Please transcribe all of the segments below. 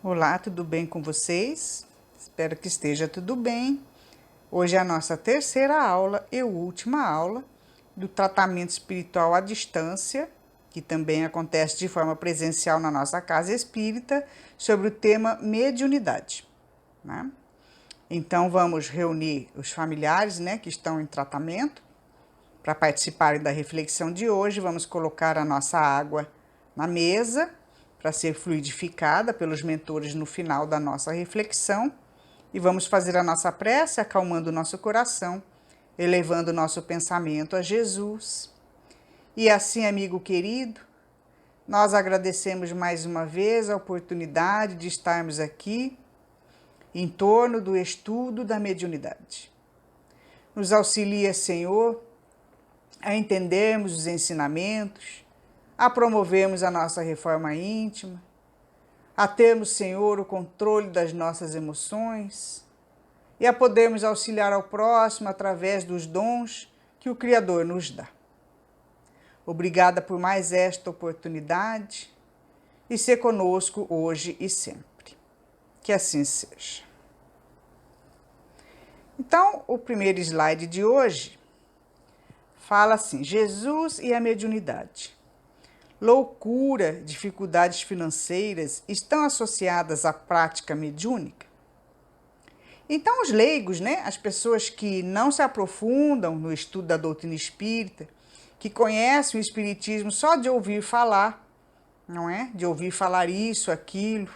Olá, tudo bem com vocês? Espero que esteja tudo bem. Hoje é a nossa terceira aula e última aula do tratamento espiritual à distância, que também acontece de forma presencial na nossa casa espírita, sobre o tema mediunidade, né? Então, vamos reunir os familiares, que estão em tratamento para participarem da reflexão de hoje. Vamos colocar a nossa água na mesa para ser fluidificada pelos mentores no final da nossa reflexão, e vamos fazer a nossa prece, acalmando o nosso coração, elevando o nosso pensamento a Jesus. E assim, amigo querido, nós agradecemos mais uma vez a oportunidade de estarmos aqui em torno do estudo da mediunidade. Nos auxilia, Senhor, a entendermos os ensinamentos, a promovermos a nossa reforma íntima, a termos, Senhor, o controle das nossas emoções e a podermos auxiliar ao próximo através dos dons que o Criador nos dá. Obrigada por mais esta oportunidade e ser conosco hoje e sempre. Que assim seja. Então, o primeiro slide de hoje fala assim: Jesus e a mediunidade. Loucura, dificuldades financeiras estão associadas à prática mediúnica? Então, os leigos, as pessoas que não se aprofundam no estudo da doutrina espírita, que conhecem o espiritismo só de ouvir falar, não é? De ouvir falar isso, aquilo,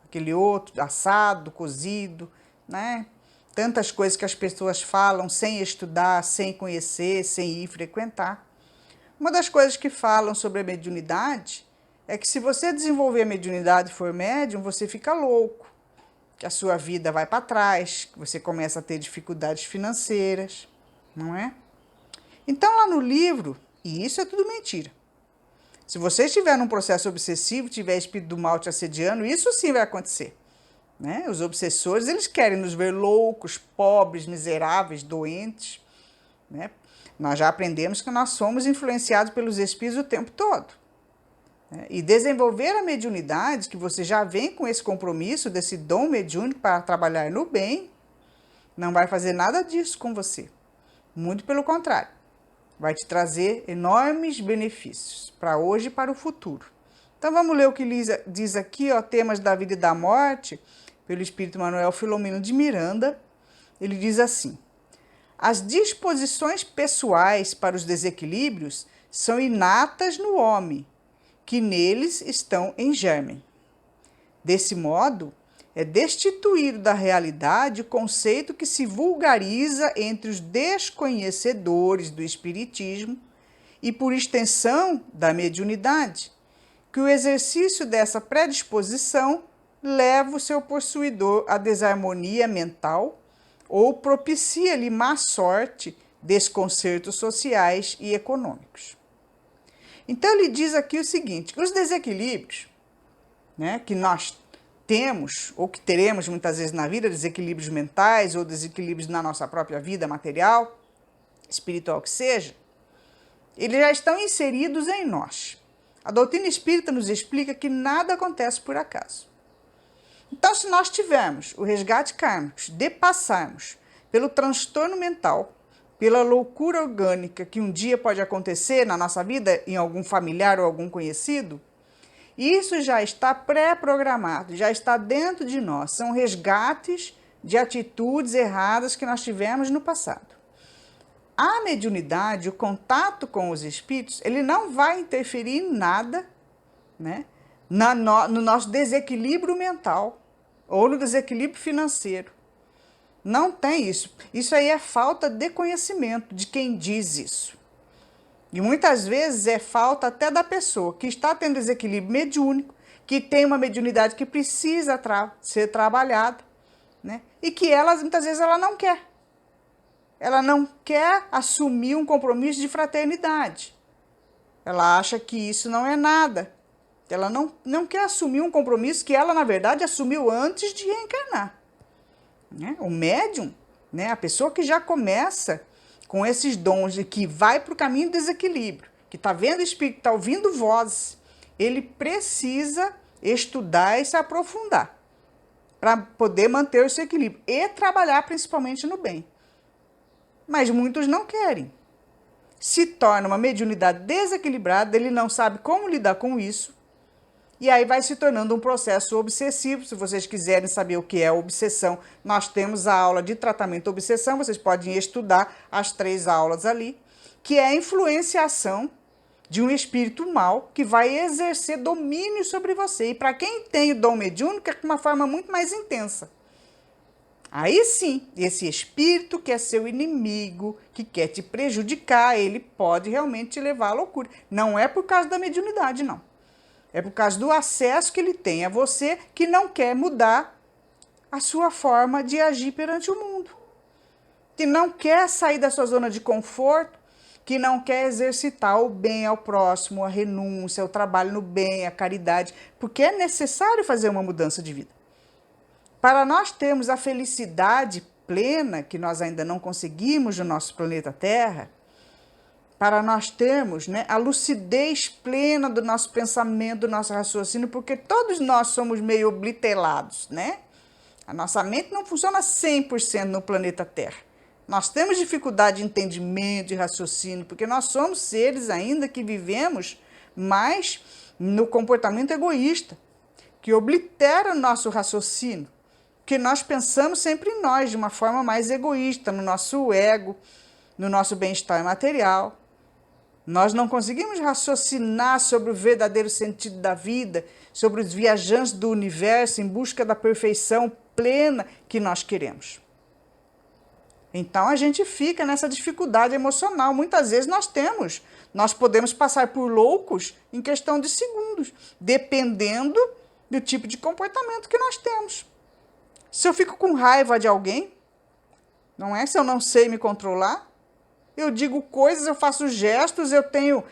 aquele outro, assado, cozido, Tantas coisas que as pessoas falam sem estudar, sem conhecer, sem ir frequentar. Uma das coisas que falam sobre a mediunidade é que se você desenvolver a mediunidade e for médium, você fica louco, que a sua vida vai para trás, que você começa a ter dificuldades financeiras, não é? Então, lá no livro, e isso é tudo mentira. Se você estiver num processo obsessivo, tiver espírito do mal te assediando, isso sim vai acontecer. Os obsessores, eles querem nos ver loucos, pobres, miseráveis, doentes, Nós já aprendemos que nós somos influenciados pelos espíritos o tempo todo. E desenvolver a mediunidade, que você já vem com esse compromisso, desse dom mediúnico para trabalhar no bem, não vai fazer nada disso com você. Muito pelo contrário. Vai te trazer enormes benefícios para hoje e para o futuro. Então vamos ler o que diz aqui, Temas da Vida e da Morte, pelo Espírito Manuel Filomeno de Miranda. Ele diz assim: as disposições pessoais para os desequilíbrios são inatas no homem, que neles estão em germe. Desse modo, é destituído da realidade o conceito que se vulgariza entre os desconhecedores do espiritismo e, por extensão, da mediunidade, que o exercício dessa predisposição leva o seu possuidor à desarmonia mental ou propicia-lhe má sorte, desconcertos sociais e econômicos. Então, ele diz aqui o seguinte: os desequilíbrios, que nós temos, ou que teremos muitas vezes na vida, desequilíbrios mentais ou desequilíbrios na nossa própria vida material, espiritual que seja, eles já estão inseridos em nós. A doutrina espírita nos explica que nada acontece por acaso. Então, se nós tivermos o resgate kármico de passarmos pelo transtorno mental, pela loucura orgânica que um dia pode acontecer na nossa vida, em algum familiar ou algum conhecido, isso já está pré-programado, já está dentro de nós. São resgates de atitudes erradas que nós tivemos no passado. A mediunidade, o contato com os espíritos, ele não vai interferir em nada, no nosso desequilíbrio mental ou no desequilíbrio financeiro. Não tem isso. Isso aí é falta de conhecimento de quem diz isso. E muitas vezes é falta até da pessoa que está tendo desequilíbrio mediúnico, que tem uma mediunidade que precisa ser trabalhada, e que muitas vezes ela não quer. Ela não quer assumir um compromisso de fraternidade. Ela acha que isso não é nada. Ela não quer assumir um compromisso que ela, na verdade, assumiu antes de reencarnar. O médium, a pessoa que já começa com esses dons e que vai para o caminho do desequilíbrio, que está vendo espírito, está ouvindo vozes, ele precisa estudar e se aprofundar. para poder manter o seu equilíbrio e trabalhar principalmente no bem. Mas muitos não querem. Se torna uma mediunidade desequilibrada, ele não sabe como lidar com isso, e aí vai se tornando um processo obsessivo. Se vocês quiserem saber o que é obsessão, nós temos a aula de tratamento obsessão, vocês podem estudar as 3 aulas ali, que é a influenciação de um espírito mau que vai exercer domínio sobre você. E para quem tem o dom mediúnico, é de uma forma muito mais intensa. Aí sim, esse espírito que é seu inimigo, que quer te prejudicar, ele pode realmente te levar à loucura. Não é por causa da mediunidade, não. É por causa do acesso que ele tem a você, que não quer mudar a sua forma de agir perante o mundo. Que não quer sair da sua zona de conforto, que não quer exercitar o bem ao próximo, a renúncia, o trabalho no bem, a caridade, porque é necessário fazer uma mudança de vida. Para nós termos a felicidade plena, que nós ainda não conseguimos no nosso planeta Terra, para nós termos, né, a lucidez plena do nosso pensamento, do nosso raciocínio, porque todos nós somos meio obliterados, né? A nossa mente não funciona 100% no planeta Terra. Nós temos dificuldade de entendimento, de raciocínio, porque nós somos seres ainda que vivemos mais no comportamento egoísta, que oblitera o nosso raciocínio, que nós pensamos sempre em nós, de uma forma mais egoísta, no nosso ego, no nosso bem-estar material. Nós não conseguimos raciocinar sobre o verdadeiro sentido da vida, sobre os viajantes do universo em busca da perfeição plena que nós queremos. Então a gente fica nessa dificuldade emocional. Muitas vezes nós podemos passar por loucos em questão de segundos, dependendo do tipo de comportamento que nós temos. Se eu fico com raiva de alguém, não é? Se eu não sei me controlar, eu digo coisas, eu faço gestos, eu tenho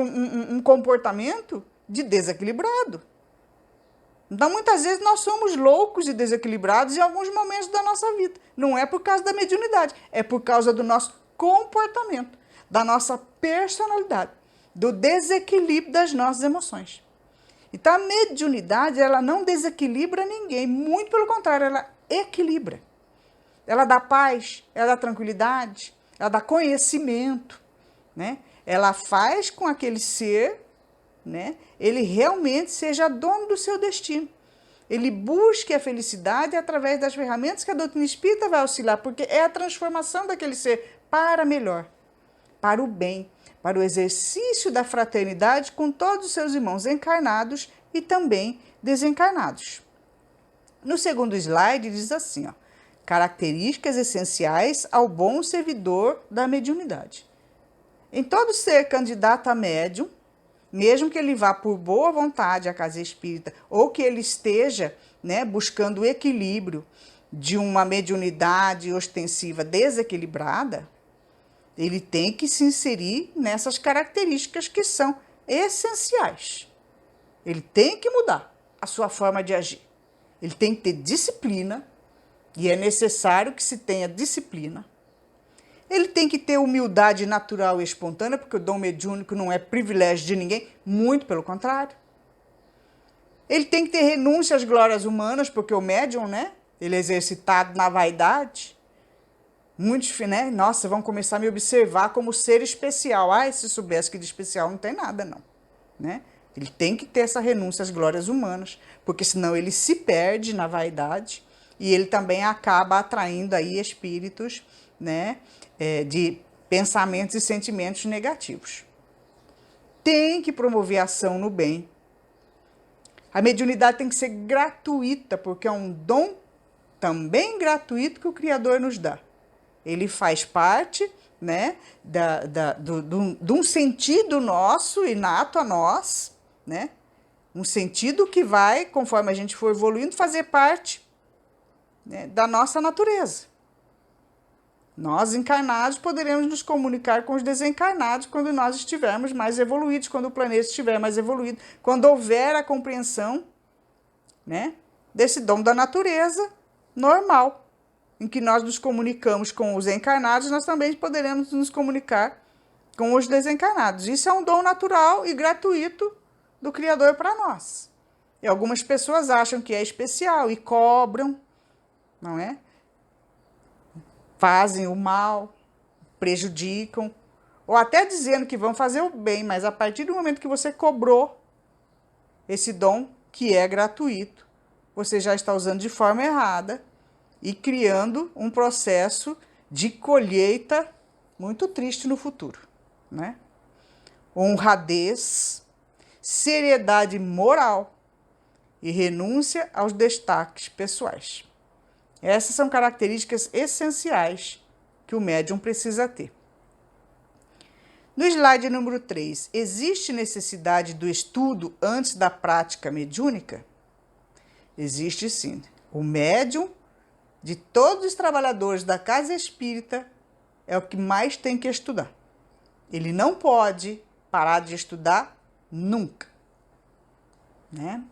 um comportamento de desequilibrado. Então, muitas vezes, nós somos loucos e desequilibrados em alguns momentos da nossa vida. Não é por causa da mediunidade, é por causa do nosso comportamento, da nossa personalidade, do desequilíbrio das nossas emoções. Então, a mediunidade, ela não desequilibra ninguém, muito pelo contrário, ela equilibra. Ela dá paz, ela dá tranquilidade, ela dá conhecimento, né? Ela faz com aquele ser, né, ele realmente seja dono do seu destino. Ele busque a felicidade através das ferramentas que a doutrina espírita vai auxiliar, porque é a transformação daquele ser para melhor, para o bem, para o exercício da fraternidade com todos os seus irmãos encarnados e também desencarnados. No segundo slide diz assim, ó, características essenciais ao bom servidor da mediunidade. Em todo ser candidato a médium, mesmo que ele vá por boa vontade à casa espírita, ou que ele esteja, né, buscando o equilíbrio de uma mediunidade ostensiva desequilibrada, ele tem que se inserir nessas características que são essenciais. Ele tem que mudar a sua forma de agir. Ele tem que ter disciplina, e é necessário que se tenha disciplina. Ele tem que ter humildade natural e espontânea, porque o dom mediúnico não é privilégio de ninguém, muito pelo contrário. Ele tem que ter renúncia às glórias humanas, porque o médium, né, ele é exercitado na vaidade. Muitos, né, nossa, vão começar a me observar como ser especial. Ah, se soubesse que de especial não tem nada, não. Né? Ele tem que ter essa renúncia às glórias humanas, porque senão ele se perde na vaidade e ele também acaba atraindo aí espíritos, né, de pensamentos e sentimentos negativos. Tem que promover ação no bem. A mediunidade tem que ser gratuita, porque é um dom também gratuito que o Criador nos dá. Ele faz parte, né, de um sentido nosso, inato a nós, né, um sentido que vai, conforme a gente for evoluindo, fazer parte, né, da nossa natureza. Nós, encarnados, poderemos nos comunicar com os desencarnados quando nós estivermos mais evoluídos, quando o planeta estiver mais evoluído, quando houver a compreensão, né, desse dom da natureza normal, em que nós nos comunicamos com os encarnados, nós também poderemos nos comunicar com os desencarnados. Isso é um dom natural e gratuito do Criador para nós. E algumas pessoas acham que é especial e cobram, não é? Fazem o mal, prejudicam, ou até dizendo que vão fazer o bem, mas a partir do momento que você cobrou esse dom, que é gratuito, você já está usando de forma errada e criando um processo de colheita muito triste no futuro, né? Honradez, seriedade moral e renúncia aos destaques pessoais. Essas são características essenciais que o médium precisa ter. No slide número 3, existe necessidade do estudo antes da prática mediúnica? Existe sim. O médium, de todos os trabalhadores da casa espírita, é o que mais tem que estudar. Ele não pode parar de estudar nunca, né?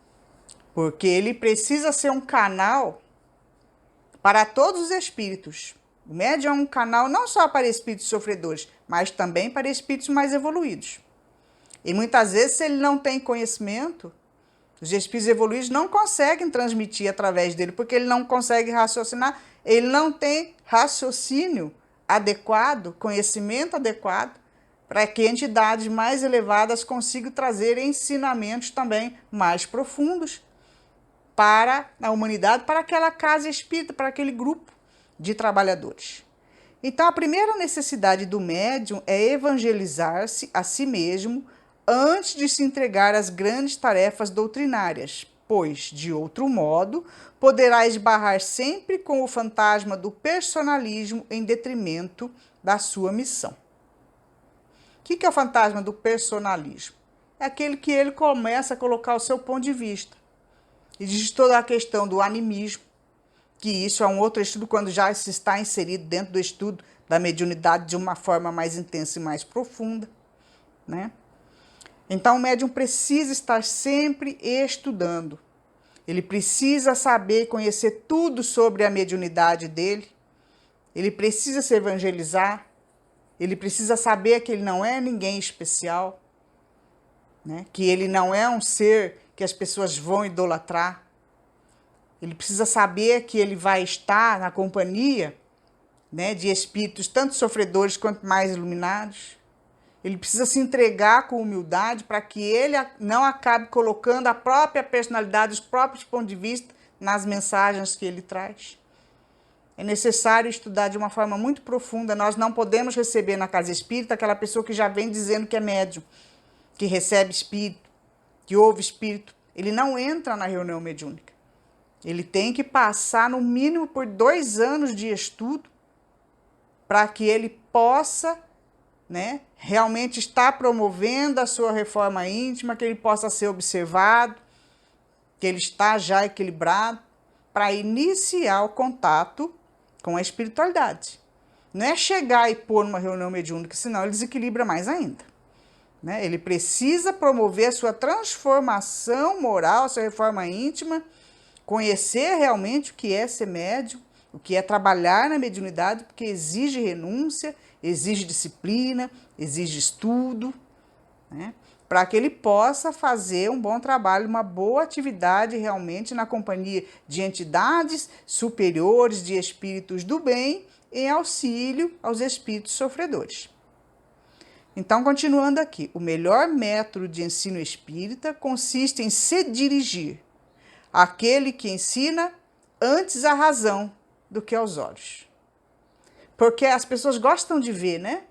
Porque ele precisa ser um canal para todos os espíritos. O médium é um canal não só para espíritos sofredores, mas também para espíritos mais evoluídos. E muitas vezes, se ele não tem conhecimento, os espíritos evoluídos não conseguem transmitir através dele, porque ele não consegue raciocinar, ele não tem raciocínio adequado, conhecimento adequado, para que entidades mais elevadas consigam trazer ensinamentos também mais profundos para a humanidade, para aquela casa espírita, para aquele grupo de trabalhadores. Então, a primeira necessidade do médium é evangelizar-se a si mesmo antes de se entregar às grandes tarefas doutrinárias, pois, de outro modo, poderá esbarrar sempre com o fantasma do personalismo em detrimento da sua missão. O que é o fantasma do personalismo? É aquele que ele começa a colocar o seu ponto de vista. Existe toda a questão do animismo, que isso é um outro estudo quando já se está inserido dentro do estudo da mediunidade de uma forma mais intensa e mais profunda, né? Então, o médium precisa estar sempre estudando. Ele precisa saber, conhecer tudo sobre a mediunidade dele. Ele precisa se evangelizar. Ele precisa saber que ele não é ninguém especial, né? Que ele não é um ser que as pessoas vão idolatrar. Ele precisa saber que ele vai estar na companhia, né, de espíritos tanto sofredores quanto mais iluminados. Ele precisa se entregar com humildade para que ele não acabe colocando a própria personalidade, os próprios pontos de vista nas mensagens que ele traz. É necessário estudar de uma forma muito profunda. Nós não podemos receber na casa espírita aquela pessoa que já vem dizendo que é médium, que recebe espírito, que ouve espírito. Ele não entra na reunião mediúnica. Ele tem que passar no mínimo por 2 anos de estudo para que ele possa, né, realmente estar promovendo a sua reforma íntima, que ele possa ser observado, que ele está já equilibrado, para iniciar o contato com a espiritualidade. Não é chegar e pôr numa reunião mediúnica, senão ele desequilibra mais ainda, né? Ele precisa promover a sua transformação moral, a sua reforma íntima, conhecer realmente o que é ser médium, o que é trabalhar na mediunidade, porque exige renúncia, exige disciplina, exige estudo, né? Para que ele possa fazer um bom trabalho, uma boa atividade realmente na companhia de entidades superiores, de espíritos do bem, em auxílio aos espíritos sofredores. Então, continuando aqui, o melhor método de ensino espírita consiste em se dirigir àquele que ensina antes a razão do que aos olhos. Porque as pessoas gostam de ver, né,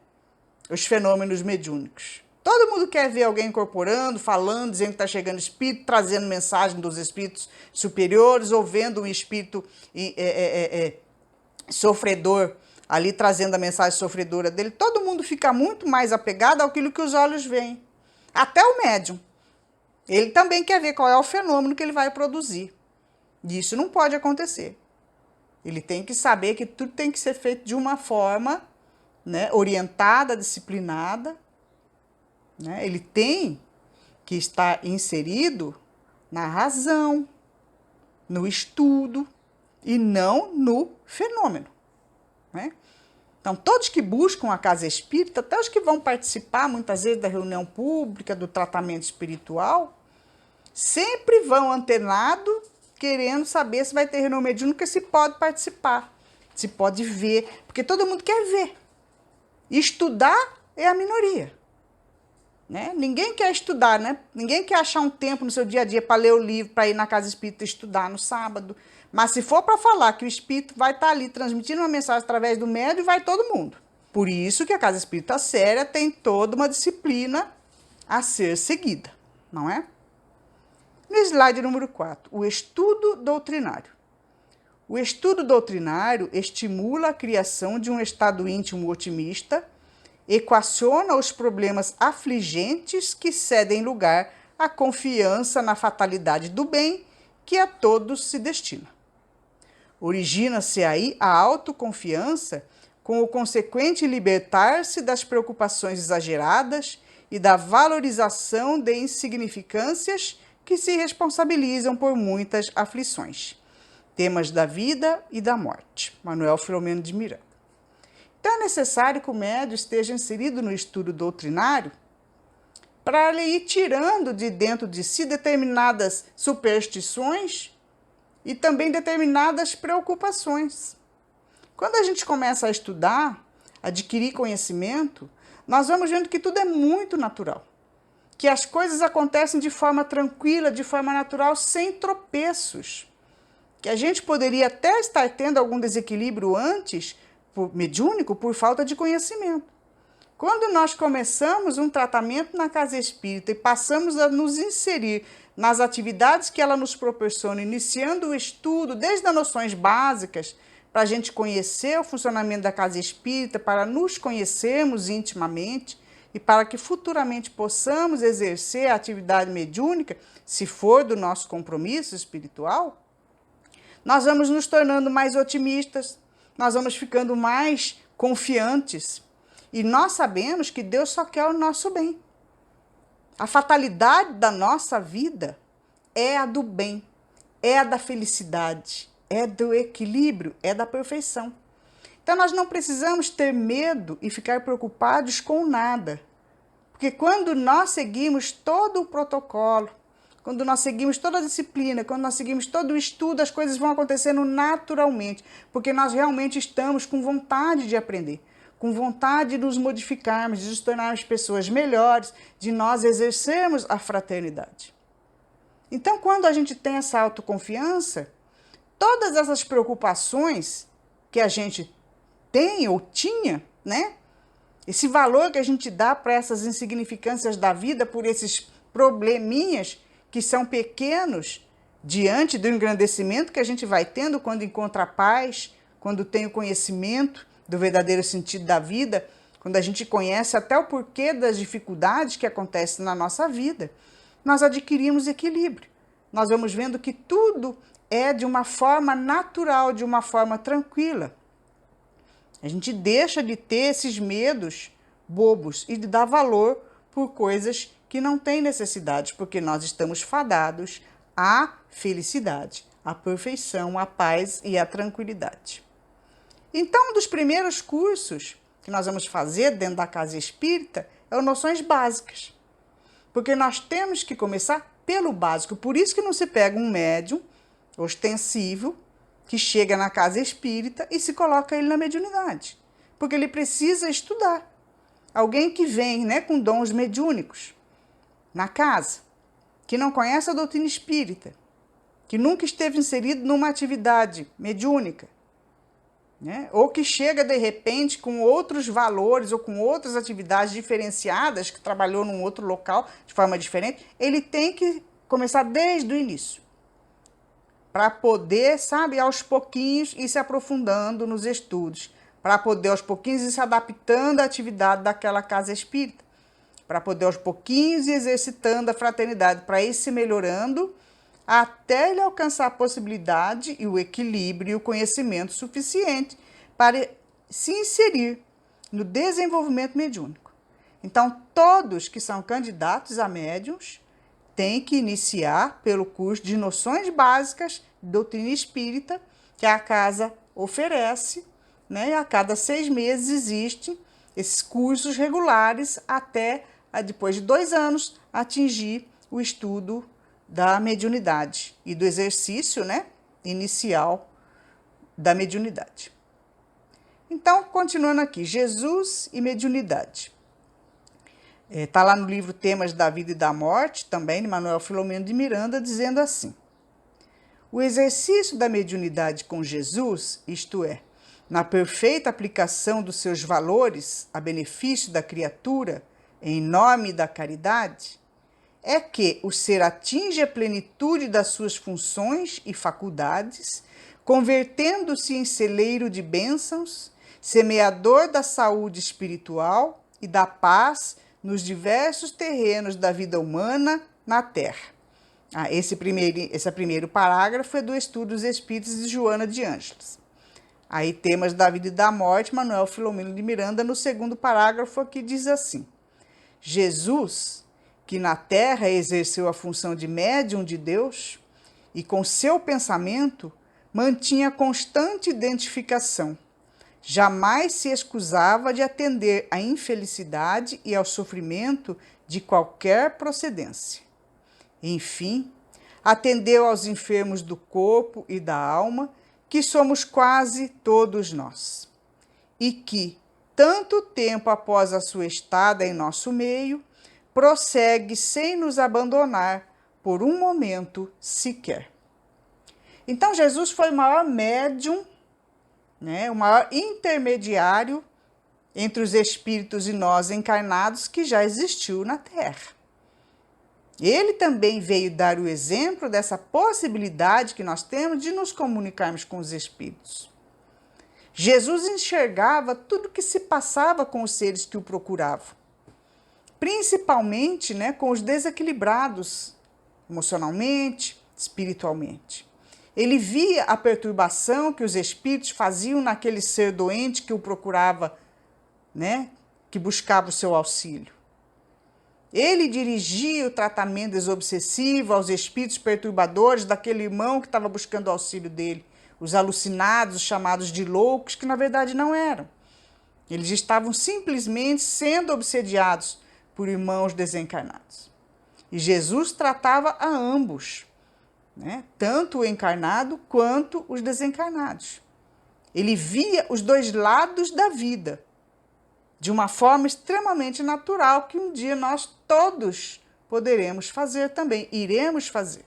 os fenômenos mediúnicos. Todo mundo quer ver alguém incorporando, falando, dizendo que está chegando espírito, trazendo mensagem dos espíritos superiores, ou vendo um espírito sofredor ali trazendo a mensagem sofredora dele. Todo mundo fica muito mais apegado àquilo que os olhos veem. Até o médium. Ele também quer ver qual é o fenômeno que ele vai produzir. E isso não pode acontecer. Ele tem que saber que tudo tem que ser feito de uma forma, né, orientada, disciplinada, né? Ele tem que estar inserido na razão, no estudo e não no fenômeno, né? Então, todos que buscam a casa espírita, até os que vão participar muitas vezes da reunião pública, do tratamento espiritual, sempre vão antenado, querendo saber se vai ter reunião mediúnica, se pode participar, se pode ver, porque todo mundo quer ver. Estudar é a minoria, né? Ninguém quer estudar, né? Ninguém quer achar um tempo no seu dia a dia para ler o livro, para ir na casa espírita estudar no sábado. Mas se for para falar que o espírito vai estar ali transmitindo uma mensagem através do médium, vai todo mundo. Por isso que a casa espírita séria tem toda uma disciplina a ser seguida, não é? No slide número 4, o estudo doutrinário. O estudo doutrinário estimula a criação de um estado íntimo otimista, equaciona os problemas afligentes que cedem lugar à confiança na fatalidade do bem que a todos se destina. Origina-se aí a autoconfiança com o consequente libertar-se das preocupações exageradas e da valorização de insignificâncias que se responsabilizam por muitas aflições. Temas da vida e da morte. Manuel Filomeno de Miranda. Então é necessário que o médium esteja inserido no estudo doutrinário para ele ir tirando de dentro de si determinadas superstições e também determinadas preocupações. Quando a gente começa a estudar, adquirir conhecimento, nós vamos vendo que tudo é muito natural, que as coisas acontecem de forma tranquila, de forma natural, sem tropeços, que a gente poderia até estar tendo algum desequilíbrio antes, mediúnico, por falta de conhecimento. Quando nós começamos um tratamento na casa espírita e passamos a nos inserir nas atividades que ela nos proporciona, iniciando o estudo desde as noções básicas, para a gente conhecer o funcionamento da casa espírita, para nos conhecermos intimamente e para que futuramente possamos exercer a atividade mediúnica, se for do nosso compromisso espiritual, nós vamos nos tornando mais otimistas, nós vamos ficando mais confiantes. E nós sabemos que Deus só quer o nosso bem. A fatalidade da nossa vida é a do bem, é a da felicidade, é do equilíbrio, é da perfeição. Então nós não precisamos ter medo e ficar preocupados com nada. Porque quando nós seguimos todo o protocolo, quando nós seguimos toda a disciplina, quando nós seguimos todo o estudo, as coisas vão acontecendo naturalmente, porque nós realmente estamos com vontade de aprender, com vontade de nos modificarmos, de nos tornarmos pessoas melhores, de nós exercermos a fraternidade. Então, quando a gente tem essa autoconfiança, todas essas preocupações que a gente tem ou tinha, né? Esse valor que a gente dá para essas insignificâncias da vida, por esses probleminhas que são pequenos diante do engrandecimento que a gente vai tendo quando encontra a paz, quando tem o conhecimento do verdadeiro sentido da vida, quando a gente conhece até o porquê das dificuldades que acontecem na nossa vida, nós adquirimos equilíbrio. Nós vamos vendo que tudo é de uma forma natural, de uma forma tranquila. A gente deixa de ter esses medos bobos e de dar valor por coisas que não têm necessidade, porque nós estamos fadados à felicidade, à perfeição, à paz e à tranquilidade. Então, um dos primeiros cursos que nós vamos fazer dentro da casa espírita é o Noções Básicas, porque nós temos que começar pelo básico. Por isso que não se pega um médium ostensivo que chega na casa espírita e se coloca ele na mediunidade, porque ele precisa estudar. Alguém que vem, né, com dons mediúnicos na casa, que não conhece a doutrina espírita, que nunca esteve inserido numa atividade mediúnica, né, ou que chega de repente com outros valores ou com outras atividades diferenciadas, que trabalhou num outro local de forma diferente, ele tem que começar desde o início, para poder, sabe, aos pouquinhos ir se aprofundando nos estudos, para poder aos pouquinhos ir se adaptando à atividade daquela casa espírita, para poder aos pouquinhos ir exercitando a fraternidade, para ir se melhorando, até ele alcançar a possibilidade e o equilíbrio e o conhecimento suficiente para se inserir no desenvolvimento mediúnico. Então, todos que são candidatos a médiuns têm que iniciar pelo curso de Noções Básicas de Doutrina Espírita, que a casa oferece, né? E a cada 6 meses existem esses cursos regulares até, depois de 2 anos, atingir o estudo da mediunidade e do exercício, né, inicial da mediunidade. Então, continuando aqui, Jesus e mediunidade. Está lá no livro Temas da Vida e da Morte, também, de Manuel Filomeno de Miranda, dizendo assim: o exercício da mediunidade com Jesus, isto é, na perfeita aplicação dos seus valores a benefício da criatura, em nome da caridade, é que o ser atinge a plenitude das suas funções e faculdades, convertendo-se em celeiro de bênçãos, semeador da saúde espiritual e da paz nos diversos terrenos da vida humana na Terra. Esse primeiro parágrafo é do Estudo dos Espíritos de Joana de Ângeles. Aí, Temas da Vida e da Morte, Manuel Filomeno de Miranda, no segundo parágrafo aqui diz assim: Jesus, que na Terra exerceu a função de médium de Deus e com seu pensamento mantinha constante identificação, jamais se escusava de atender à infelicidade e ao sofrimento de qualquer procedência. Enfim, atendeu aos enfermos do corpo e da alma, que somos quase todos nós, e que, tanto tempo após a sua estada em nosso meio, prossegue sem nos abandonar por um momento sequer. Então, Jesus foi o maior médium, né, o maior intermediário entre os espíritos e nós encarnados que já existiu na Terra. Ele também veio dar o exemplo dessa possibilidade que nós temos de nos comunicarmos com os espíritos. Jesus enxergava tudo o que se passava com os seres que o procuravam, principalmente, né, com os desequilibrados emocionalmente, espiritualmente. Ele via a perturbação que os espíritos faziam naquele ser doente que o procurava, né, que buscava o seu auxílio. Ele dirigia o tratamento desobsessivo aos espíritos perturbadores daquele irmão que estava buscando o auxílio dele, os alucinados, os chamados de loucos, que na verdade não eram. Eles estavam simplesmente sendo obsediados por irmãos desencarnados. E Jesus tratava a ambos, né? Tanto o encarnado quanto os desencarnados. Ele via os dois lados da vida, de uma forma extremamente natural, que um dia nós todos poderemos fazer também, iremos fazer,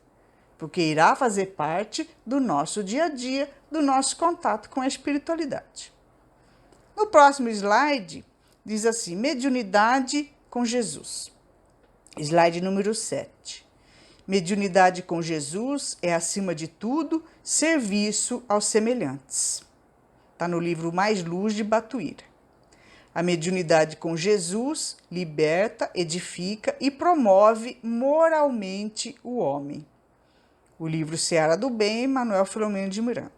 porque irá fazer parte do nosso dia a dia, do nosso contato com a espiritualidade. No próximo slide, diz assim: mediunidade com Jesus. Slide número 7. Mediunidade com Jesus é, acima de tudo, serviço aos semelhantes. Está no livro Mais Luz, de Batuíra. A mediunidade com Jesus liberta, edifica e promove moralmente o homem. O livro Seara do Bem, Manuel Filomeno de Miranda.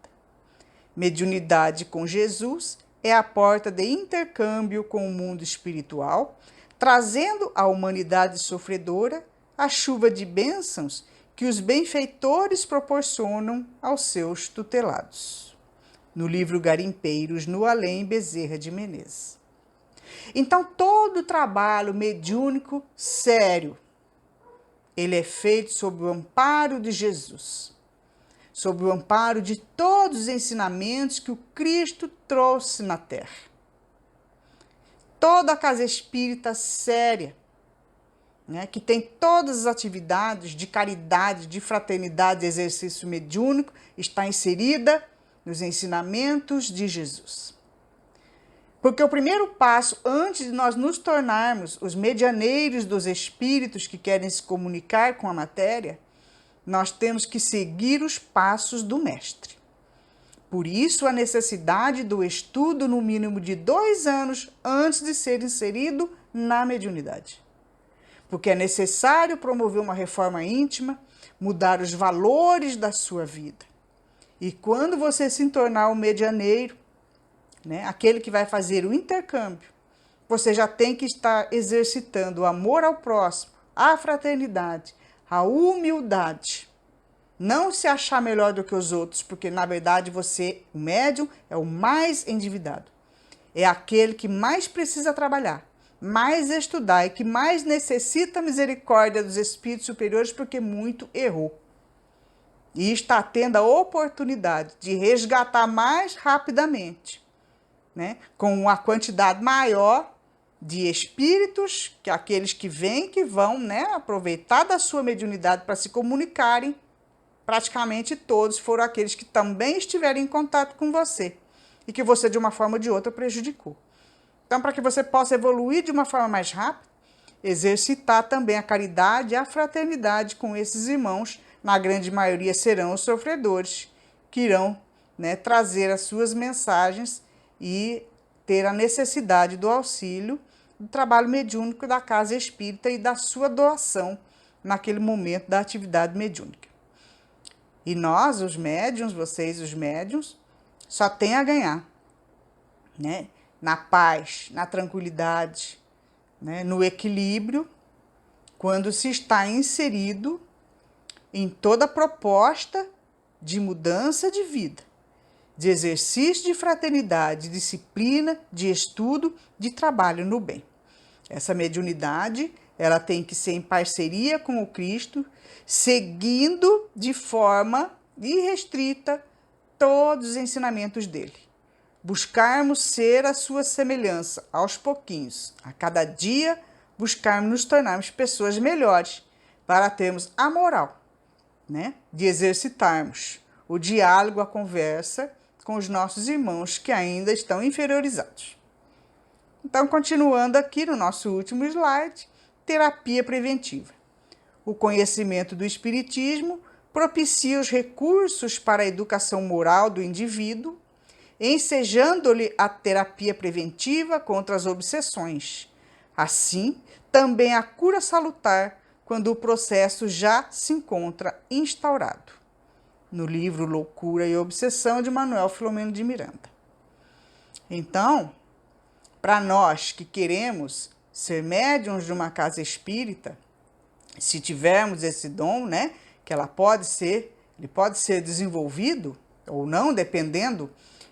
Mediunidade com Jesus é a porta de intercâmbio com o mundo espiritual, trazendo à humanidade sofredora a chuva de bênçãos que os benfeitores proporcionam aos seus tutelados. No livro Garimpeiros no Além, Bezerra de Menezes. Então, todo o trabalho mediúnico sério, ele é feito sob o amparo de Jesus, sob o amparo de todos os ensinamentos que o Cristo trouxe na Terra. Toda a casa espírita séria, né, que tem todas as atividades de caridade, de fraternidade, de exercício mediúnico, está inserida nos ensinamentos de Jesus. Porque o primeiro passo, antes de nós nos tornarmos os medianeiros dos espíritos que querem se comunicar com a matéria, nós temos que seguir os passos do Mestre. Por isso, a necessidade do estudo no mínimo de 2 anos antes de ser inserido na mediunidade. Porque é necessário promover uma reforma íntima, mudar os valores da sua vida. E quando você se tornar um medianeiro, né, aquele que vai fazer o intercâmbio, você já tem que estar exercitando o amor ao próximo, a fraternidade, a humildade. Não se achar melhor do que os outros, porque na verdade você, o médium, é o mais endividado. É aquele que mais precisa trabalhar, mais estudar e que mais necessita a misericórdia dos espíritos superiores porque muito errou. E está tendo a oportunidade de resgatar mais rapidamente, né? Com uma quantidade maior de espíritos, que aqueles que vêm, que vão, né, aproveitar da sua mediunidade para se comunicarem. Praticamente todos foram aqueles que também estiveram em contato com você e que você, de uma forma ou de outra, prejudicou. Então, para que você possa evoluir de uma forma mais rápida, exercitar também a caridade e a fraternidade com esses irmãos, na grande maioria serão os sofredores, que irão, né, trazer as suas mensagens e ter a necessidade do auxílio do trabalho mediúnico da casa espírita e da sua doação naquele momento da atividade mediúnica. E nós, os médiuns, vocês, os médiuns, só tem a ganhar, né? Na paz, na tranquilidade, né? No equilíbrio, quando se está inserido em toda proposta de mudança de vida, de exercício de fraternidade, de disciplina, de estudo, de trabalho no bem. Essa mediunidade, ela tem que ser em parceria com o Cristo, seguindo de forma irrestrita todos os ensinamentos dele. Buscarmos ser a sua semelhança aos pouquinhos, a cada dia buscarmos nos tornarmos pessoas melhores, para termos a moral, né, de exercitarmos o diálogo, a conversa com os nossos irmãos que ainda estão inferiorizados. Então, continuando aqui no nosso último slide, terapia preventiva. O conhecimento do Espiritismo propicia os recursos para a educação moral do indivíduo, ensejando-lhe a terapia preventiva contra as obsessões. Assim, também a cura salutar quando o processo já se encontra instaurado. No livro Loucura e Obsessão, de Manuel Filomeno de Miranda. Então, para nós que queremos ser médiuns de uma casa espírita, se tivermos esse dom, né, que ele pode ser desenvolvido ou não, dependendo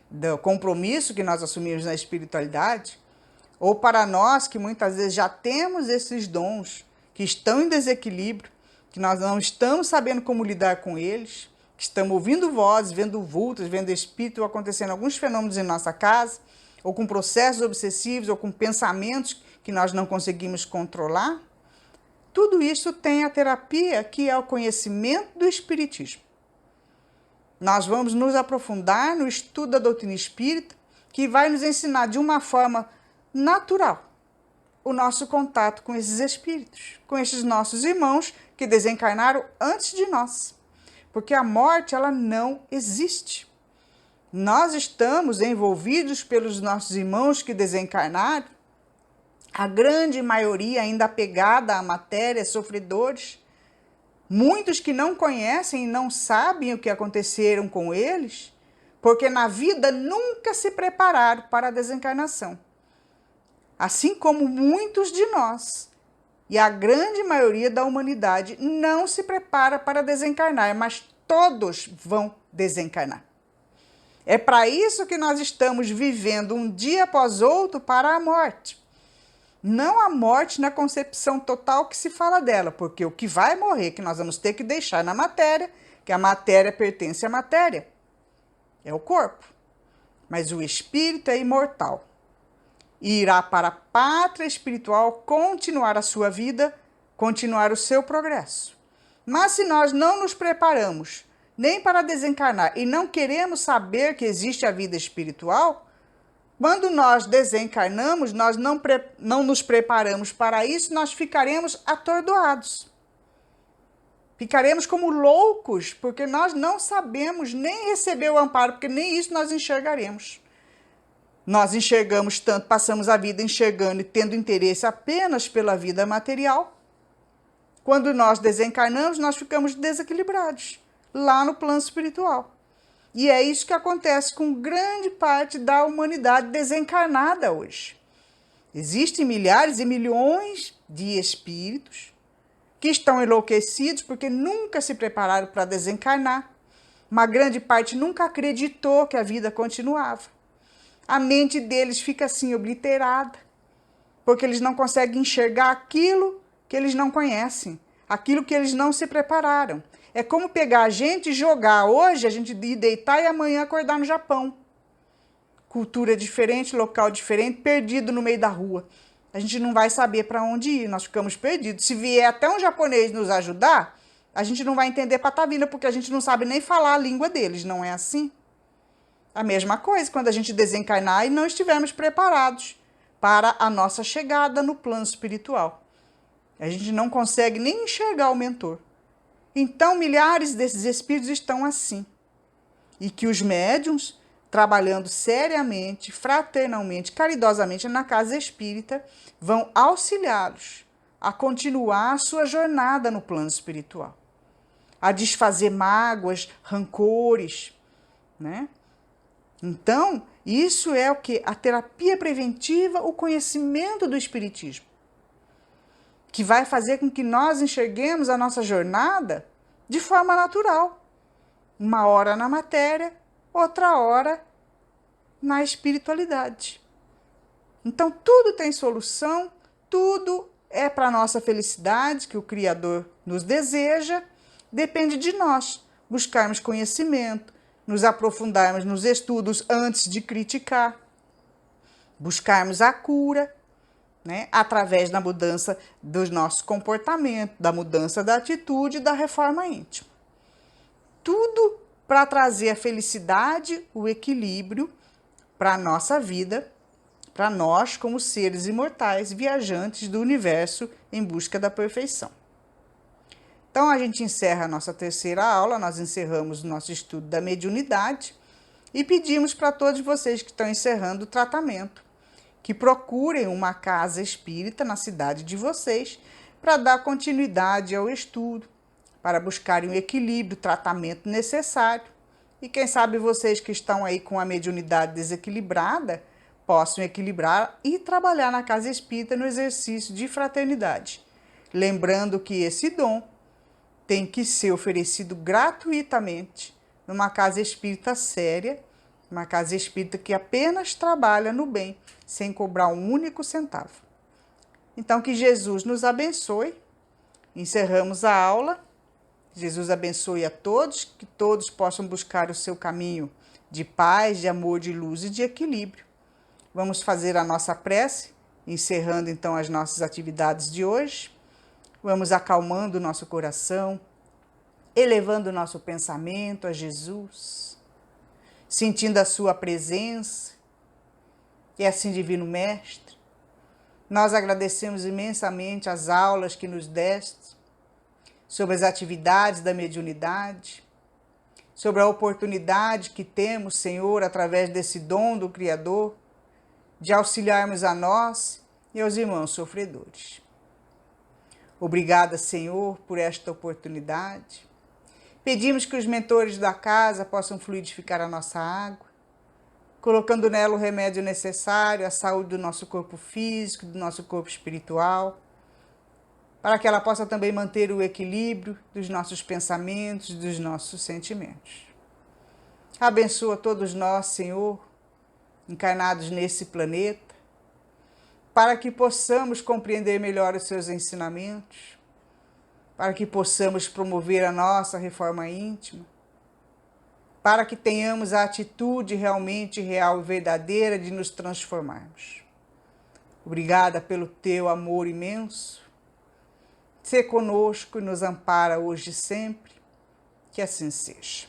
do compromisso que nós assumimos na espiritualidade, ou para nós que muitas vezes já temos esses dons, que estão em desequilíbrio, que nós não estamos sabendo como lidar com eles, que estamos ouvindo vozes, vendo vultos, vendo espíritos, acontecendo alguns fenômenos em nossa casa, ou com processos obsessivos, ou com pensamentos que nós não conseguimos controlar. Tudo isso tem a terapia, que é o conhecimento do Espiritismo. Nós vamos nos aprofundar no estudo da doutrina espírita, que vai nos ensinar de uma forma natural o nosso contato com esses espíritos, com esses nossos irmãos que desencarnaram antes de nós. Porque a morte, ela não existe. Nós estamos envolvidos pelos nossos irmãos que desencarnaram, a grande maioria ainda apegada à matéria, sofredores, muitos que não conhecem e não sabem o que aconteceram com eles, porque na vida nunca se prepararam para a desencarnação. Assim como muitos de nós, e a grande maioria da humanidade não se prepara para desencarnar, mas todos vão desencarnar. É para isso que nós estamos vivendo um dia após outro para a morte. Não a morte na concepção total que se fala dela, porque o que vai morrer, que nós vamos ter que deixar na matéria, que a matéria pertence à matéria, é o corpo. Mas o espírito é imortal. E irá para a pátria espiritual continuar a sua vida, continuar o seu progresso. Mas se nós não nos preparamos nem para desencarnar e não queremos saber que existe a vida espiritual, quando nós desencarnamos, nós não nos preparamos para isso, nós ficaremos atordoados. Ficaremos como loucos, porque nós não sabemos nem receber o amparo, porque nem isso nós enxergaremos. Nós enxergamos tanto, passamos a vida enxergando e tendo interesse apenas pela vida material. Quando nós desencarnamos, nós ficamos desequilibrados, lá no plano espiritual. E é isso que acontece com grande parte da humanidade desencarnada hoje. Existem milhares e milhões de espíritos que estão enlouquecidos porque nunca se prepararam para desencarnar. Uma grande parte nunca acreditou que a vida continuava. A mente deles fica assim obliterada, porque eles não conseguem enxergar aquilo que eles não conhecem, aquilo que eles não se prepararam. É como pegar a gente e jogar hoje, a gente ir deitar e amanhã acordar no Japão. Cultura diferente, local diferente, perdido no meio da rua. A gente não vai saber para onde ir, nós ficamos perdidos. Se vier até um japonês nos ajudar, a gente não vai entender patavina, porque a gente não sabe nem falar a língua deles, não é assim? A mesma coisa quando a gente desencarnar e não estivermos preparados para a nossa chegada no plano espiritual. A gente não consegue nem enxergar o mentor. Então, milhares desses espíritos estão assim. E que os médiuns, trabalhando seriamente, fraternalmente, caridosamente na casa espírita, vão auxiliá-los a continuar a sua jornada no plano espiritual, a desfazer mágoas, rancores, né? Então, isso é o que? A terapia preventiva, o conhecimento do espiritismo, que vai fazer com que nós enxerguemos a nossa jornada de forma natural. Uma hora na matéria, outra hora na espiritualidade. Então, tudo tem solução, tudo é para a nossa felicidade, que o Criador nos deseja, depende de nós buscarmos conhecimento, nos aprofundarmos nos estudos antes de criticar, buscarmos a cura, né, através da mudança do nosso comportamento, da mudança da atitude e da reforma íntima. Tudo para trazer a felicidade, o equilíbrio para a nossa vida, para nós como seres imortais, viajantes do universo em busca da perfeição. Então, a gente encerra a nossa terceira aula, nós encerramos o nosso estudo da mediunidade e pedimos para todos vocês que estão encerrando o tratamento que procurem uma casa espírita na cidade de vocês para dar continuidade ao estudo, para buscarem o equilíbrio, o tratamento necessário. E quem sabe vocês que estão aí com a mediunidade desequilibrada possam equilibrar e trabalhar na casa espírita no exercício de fraternidade. Lembrando que esse dom tem que ser oferecido gratuitamente numa casa espírita séria, uma casa espírita que apenas trabalha no bem, sem cobrar um único centavo. Então, que Jesus nos abençoe. Encerramos a aula. Jesus abençoe a todos, que todos possam buscar o seu caminho de paz, de amor, de luz e de equilíbrio. Vamos fazer a nossa prece, encerrando então as nossas atividades de hoje. Vamos acalmando o nosso coração, elevando o nosso pensamento a Jesus, sentindo a sua presença. E assim, Divino Mestre, nós agradecemos imensamente as aulas que nos deste sobre as atividades da mediunidade, sobre a oportunidade que temos, Senhor, através desse dom do Criador, de auxiliarmos a nós e aos irmãos sofredores. Obrigada, Senhor, por esta oportunidade. Pedimos que os mentores da casa possam fluidificar a nossa água, colocando nela o remédio necessário à saúde do nosso corpo físico, do nosso corpo espiritual, para que ela possa também manter o equilíbrio dos nossos pensamentos, dos nossos sentimentos. Abençoa todos nós, Senhor, encarnados nesse planeta, para que possamos compreender melhor os seus ensinamentos, para que possamos promover a nossa reforma íntima, para que tenhamos a atitude realmente real e verdadeira de nos transformarmos. Obrigada pelo teu amor imenso. Sê conosco e nos ampara hoje e sempre. Que assim seja.